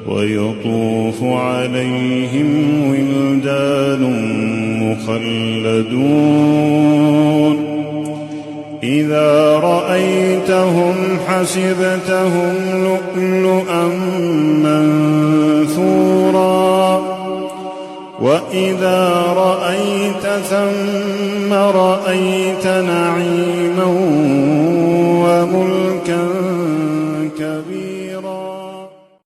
ويطوف عليهم ولدان مخلدون إذا رأيتهم حسبتهم لؤلؤا منثورا وإذا رأيت ثم رأيت نعيما